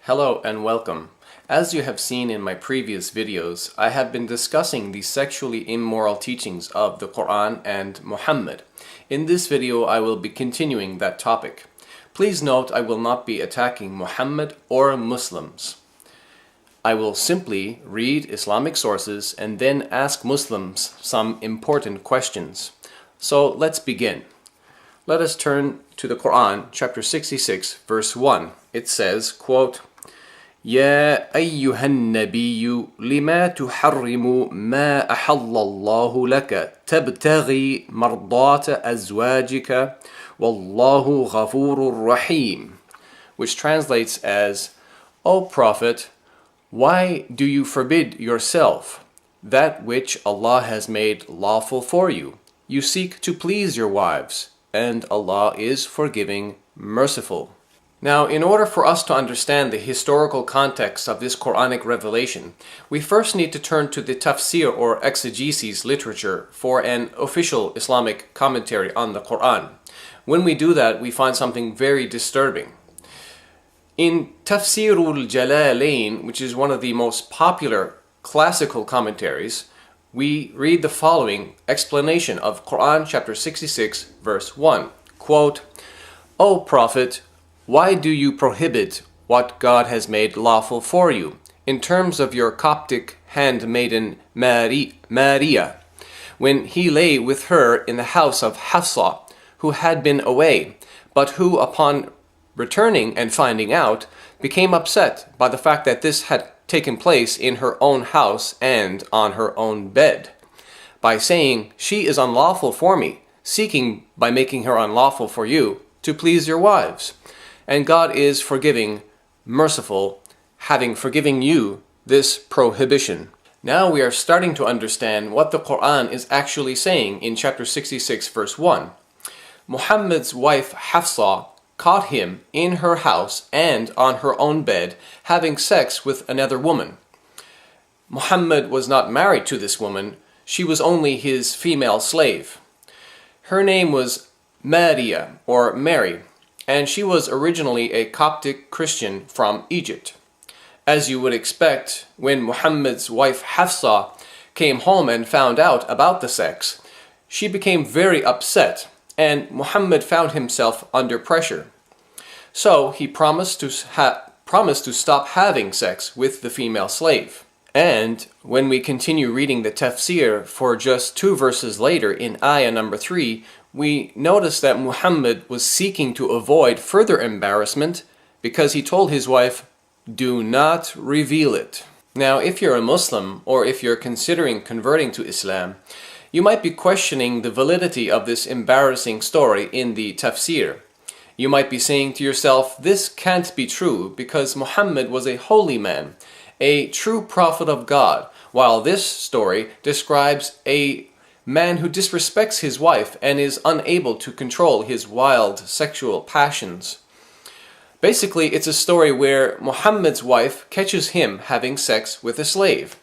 Hello and welcome. As you have seen in my previous videos, I have been discussing the sexually immoral teachings of the Quran and Muhammad. In this video, I will be continuing that topic. Please note I will not be attacking Muhammad or Muslims. I will simply read Islamic sources and then ask Muslims some important questions. So let's begin. Let us turn to the Quran, chapter 66, verse 1. It says, quote, يا أيها النبي لما تحرم ما أحل الله لك تبتغي مرضات أزواجك والله غفور رحيم, which translates as, O Prophet, why do you forbid yourself that which Allah has made lawful for you? You seek to please your wives, and Allah is forgiving, merciful. Now, in order for us to understand the historical context of this Quranic revelation, we first need to turn to the tafsir or exegesis literature for an official Islamic commentary on the Quran. When we do that, we find something very disturbing. In Tafsirul Jalalain, which is one of the most popular classical commentaries, we read the following explanation of Quran chapter 66, verse 1. Quote, O Prophet, why do you prohibit what God has made lawful for you, in terms of your Coptic handmaiden Maria, when he lay with her in the house of Hafsa, who had been away, but who upon returning and finding out, became upset by the fact that this had taken place in her own house and on her own bed, by saying, she is unlawful for me, seeking by making her unlawful for you, to please your wives. And God is forgiving, merciful, having forgiven you this prohibition. Now we are starting to understand what the Quran is actually saying in chapter 66, verse 1. Muhammad's wife Hafsa caught him in her house and on her own bed having sex with another woman. Muhammad was not married to this woman, she was only his female slave. Her name was Maria, or Mary, and she was originally a Coptic Christian from Egypt. As you would expect, when Muhammad's wife Hafsa came home and found out about the sex, she became very upset, and Muhammad found himself under pressure. So he promised to stop having sex with the female slave. And when we continue reading the tafsir for just 2 verses later in ayah number 3, we notice that Muhammad was seeking to avoid further embarrassment because he told his wife, do not reveal it. Now, if you're a Muslim or if you're considering converting to Islam, you might be questioning the validity of this embarrassing story in the tafsir. You might be saying to yourself, this can't be true because Muhammad was a holy man, a true prophet of God, while this story describes a man who disrespects his wife and is unable to control his wild sexual passions. Basically, it's a story where Muhammad's wife catches him having sex with a slave.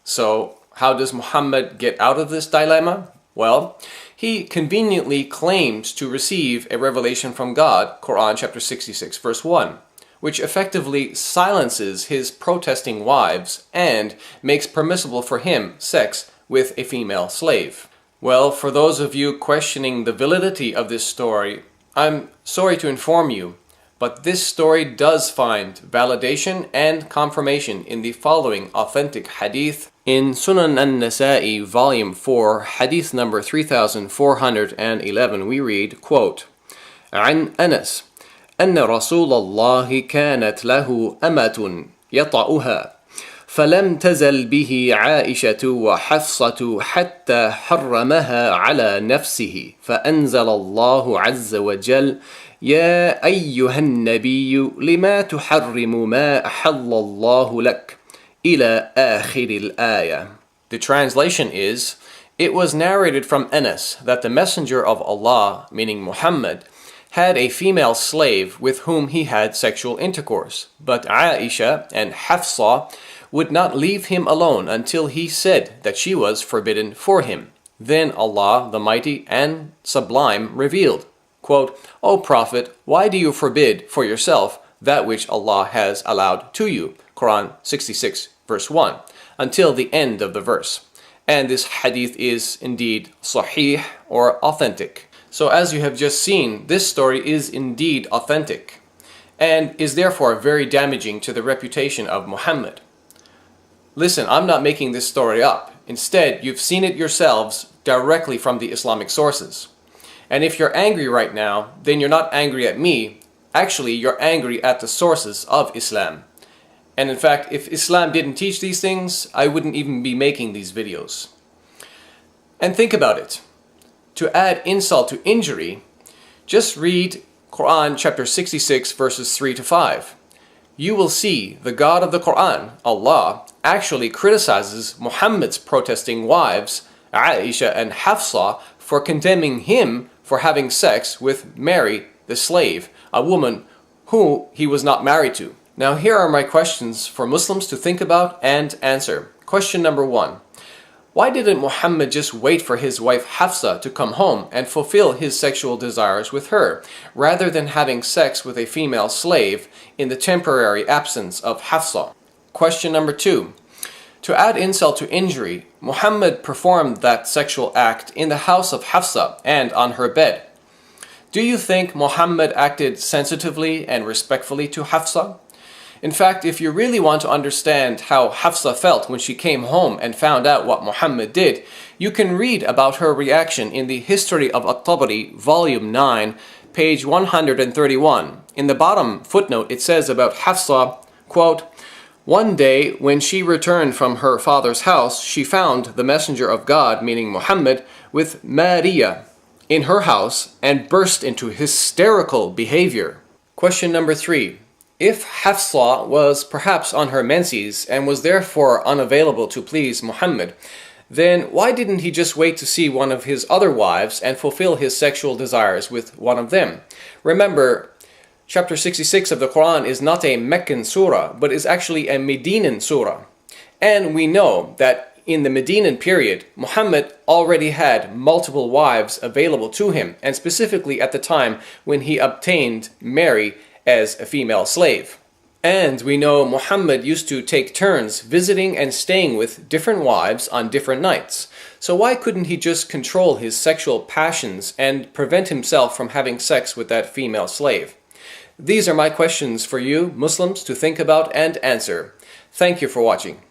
So, how does Muhammad get out of this dilemma? Well, he conveniently claims to receive a revelation from God, Quran chapter 66, verse 1, which effectively silences his protesting wives and makes permissible for him sex with a female slave. Well, for those of you questioning the validity of this story, I'm sorry to inform you, but this story does find validation and confirmation in the following authentic hadith. In Sunan an-Nasa'i, volume 4, hadith number 3411, we read, quote, عن أنس أن رسول الله كانت له أمة يطأها فلم تزل به عائشة وحفصة حتى حرمها على نفسه فأنزل الله عز وجل يا أيها النبي لما تحرم ما أحل الله لك إلى آخر الآية. The translation is, it was narrated from Anas that the Messenger of Allah, meaning Muhammad, had a female slave with whom he had sexual intercourse, but Aisha and Hafsa would not leave him alone until he said that she was forbidden for him. Then Allah, the Mighty and Sublime, revealed, quote, O Prophet, why do you forbid for yourself that which Allah has allowed to you. Quran 66 verse 1 until the end of the verse. And this hadith is indeed sahih or authentic. So as you have just seen, this story is indeed authentic and is therefore very damaging to the reputation of Muhammad. Listen, I'm not making this story up. Instead, you've seen it yourselves directly from the Islamic sources. And if you're angry right now, then you're not angry at me. Actually, you're angry at the sources of Islam. And in fact, if Islam didn't teach these things, I wouldn't even be making these videos. And think about it. To add insult to injury, just read Quran chapter 66 verses 3 to 5. You will see the God of the Quran, Allah, actually criticizes Muhammad's protesting wives, Aisha and Hafsa, for condemning him for having sex with Mary, the slave, a woman who he was not married to. Now here are my questions for Muslims to think about and answer. Question number 1. Why didn't Muhammad just wait for his wife Hafsa to come home and fulfill his sexual desires with her, rather than having sex with a female slave in the temporary absence of Hafsa? Question number 2. To add insult to injury, Muhammad performed that sexual act in the house of Hafsa and on her bed. Do you think Muhammad acted sensitively and respectfully to Hafsa? In fact, if you really want to understand how Hafsa felt when she came home and found out what Muhammad did, you can read about her reaction in the History of At-Tabari, Volume 9, page 131. In the bottom footnote, it says about Hafsa, quote, "One day when she returned from her father's house, she found the Messenger of God, meaning Muhammad, with Maria in her house and burst into hysterical behavior." Question number 3. If Hafsa was perhaps on her menses and was therefore unavailable to please Muhammad, then why didn't he just wait to see one of his other wives and fulfill his sexual desires with one of them? Remember, chapter 66 of the Quran is not a Meccan surah, but is actually a Medinan surah. And we know that in the Medinan period, Muhammad already had multiple wives available to him, and specifically at the time when he obtained Mary as a female slave. And we know Muhammad used to take turns visiting and staying with different wives on different nights. So why couldn't he just control his sexual passions and prevent himself from having sex with that female slave? These are my questions for you, Muslims, to think about and answer. Thank you for watching.